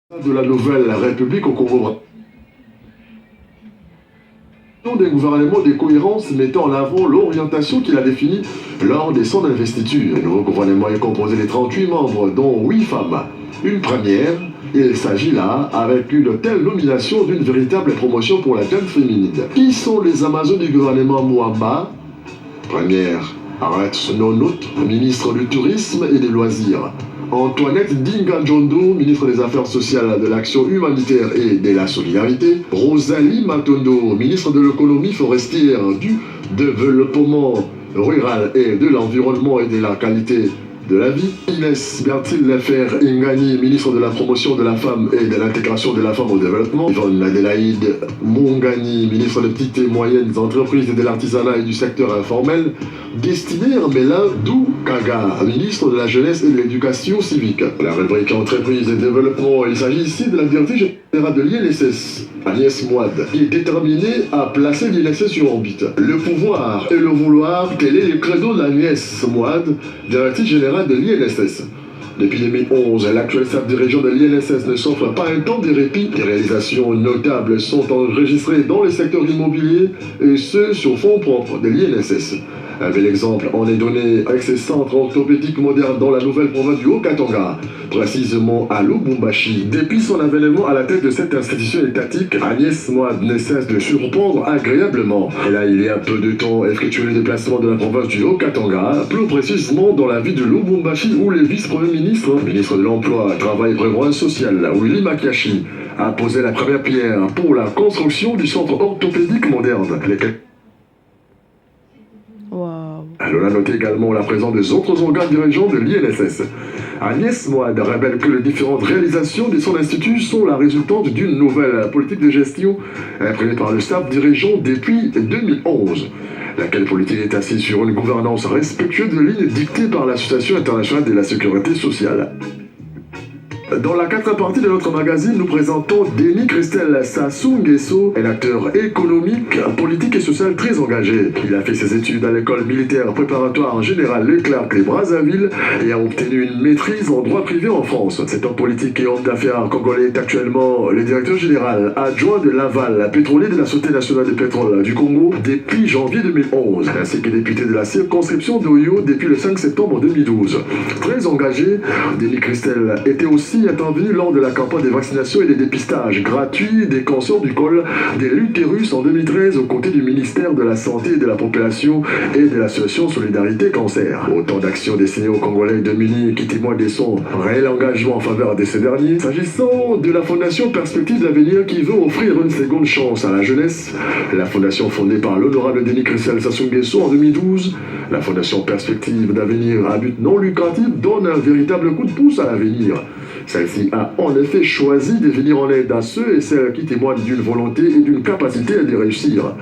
De la nouvelle République au Congo. Des gouvernements des cohérences mettant en avant l'orientation qu'il a définie lors de son investiture. Le nouveau gouvernement est composé de 38 membres, dont 8 femmes. Une première, il s'agit là, avec une telle nomination, d'une véritable promotion pour la jeune féminine. Qui sont les Amazones du gouvernement Mwamba? Première, Arlette Sononot, ministre du Tourisme et des Loisirs. Antoinette Dinga-Djondo, ministre des Affaires sociales, de l'Action humanitaire et de la solidarité. Rosalie Matondo, ministre de l'économie forestière, du développement rural et de l'environnement et de la qualité de la vie. Inès Bertil Lefer Ingani, ministre de la promotion de la femme et de l'intégration de la femme au développement. Yvonne Adélaïde Mongani, ministre des petites et moyennes entreprises et de l'artisanat et du secteur informel. Destiné Hermela Doukaga, ministre de la jeunesse et de l'éducation civique. La rubrique entreprise et développement, il s'agit ici de la directrice générale de l'INSS, Agnès Mouad, qui est déterminée à placer l'INSS sur orbite. Le pouvoir et le vouloir, tel est le credo d'Agnès Mouad, directrice générale de l'INSS. Depuis 2011, l'actuel chef de région de l'INSS ne s'offre pas un temps de répit. Des réalisations notables sont enregistrées dans le secteur immobilier et ce sur fonds propres de l'INSS. Un bel exemple en est donné avec ses centres orthopédiques modernes dans la nouvelle province du Haut-Katanga, précisément à Lubumbashi. Depuis son avènement à la tête de cette institution étatique, Agnès Mouad ne cesse de surprendre agréablement. Elle a, il y a peu de temps, effectué le déplacement de la province du Haut-Katanga, plus précisément dans la ville de Lubumbashi, où le vice-premier ministre, ministre de l'Emploi, Travail et Prévoyance sociale, Willy Makiashi, a posé la première pierre pour la construction du centre orthopédique moderne. Elle a noté également la présence des autres organes dirigeants de l'INSS. Agnès Mouad révèle que les différentes réalisations de son institut sont la résultante d'une nouvelle politique de gestion imprimée par le staff dirigeant depuis 2011. Laquelle politique est assise sur une gouvernance respectueuse de lignes dictées par l'Association internationale de la sécurité sociale. Dans la quatrième partie de notre magazine, nous présentons Denis Christelle Sassou Nguesso, un acteur économique, politique et social très engagé. Il a fait ses études à l'école militaire préparatoire générale Leclerc et Brazzaville et a obtenu une maîtrise en droit privé en France. Cet homme politique et homme d'affaires congolais est actuellement le directeur général adjoint de Laval, pétrolier de la Société nationale de pétrole du Congo depuis janvier 2011, ainsi que député de la circonscription d'Oyo depuis le 5 septembre 2012. Très engagé, Denis Christelle était aussi intervenu lors de la campagne de vaccination et des dépistages gratuits des cancers du col de l'utérus en 2013 aux côtés du ministère de la Santé et de la Population et de l'association Solidarité Cancer. Autant d'actions destinées aux Congolais démunis qui témoignent de son réel engagement en faveur de ces derniers. S'agissant de la Fondation Perspective d'Avenir qui veut offrir une seconde chance à la jeunesse, la fondation fondée par l'honorable Denis Christelle Sassou Nguesso en 2012, la Fondation Perspective d'Avenir à but non lucratif donne un véritable coup de pouce à l'avenir. Celle-ci a en effet choisi de venir en aide à ceux et celles qui témoignent d'une volonté et d'une capacité à les réussir.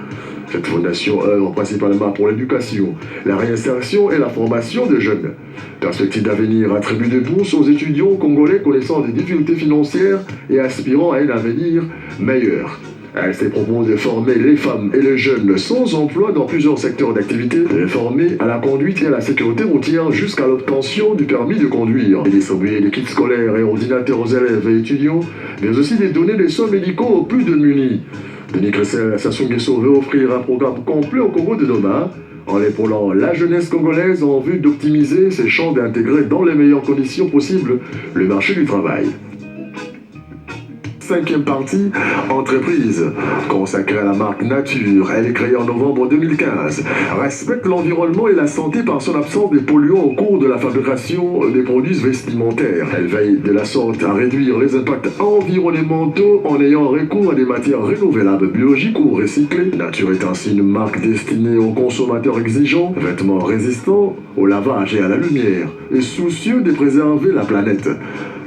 Cette fondation œuvre principalement pour l'éducation, la réinsertion et la formation des jeunes. Perspective d'Avenir attribue des bourses aux étudiants congolais connaissant des difficultés financières et aspirant à un avenir meilleur. Elle s'est proposée de former les femmes et les jeunes sans emploi dans plusieurs secteurs d'activité, de les former à la conduite et à la sécurité routière jusqu'à l'obtention du permis de conduire, et distribuer des kits scolaires et ordinateurs aux élèves et étudiants, mais aussi de donner des soins médicaux aux plus démunis. Denis Christelle Sassou Nguesso veut offrir un programme complet au Congo de demain, en épaulant la jeunesse congolaise en vue d'optimiser ses chances d'intégrer dans les meilleures conditions possibles le marché du travail. Cinquième partie, entreprise. Consacrée à la marque Nature, elle est créée en novembre 2015. Respecte l'environnement et la santé par son absence de polluants au cours de la fabrication des produits vestimentaires. Elle veille de la sorte à réduire les impacts environnementaux en ayant recours à des matières renouvelables, biologiques ou recyclées. Nature est ainsi une marque destinée aux consommateurs exigeants, vêtements résistants au lavage et à la lumière, et soucieux de préserver la planète.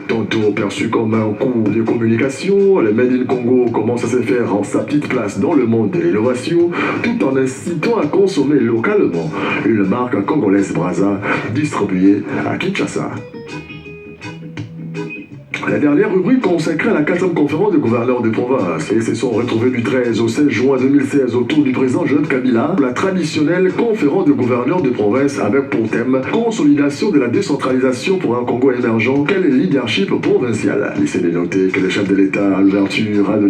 Tantôt perçu comme un coup de communication, le Made in Congo commence à se faire en sa petite place dans le monde de l'innovation, tout en incitant à consommer localement une marque congolaise Brazza distribuée à Kinshasa. La dernière rubrique consacrée à la 4e conférence des gouverneurs de province. Et se sont retrouvés du 13 au 16 juin 2016 autour du président Joseph Kabila, la traditionnelle conférence des gouverneurs de province avec pour thème consolidation de la décentralisation pour un Congo émergent, quel est le leadership provincial. Laissez-les noter que le chef de l'État à l'ouverture a donné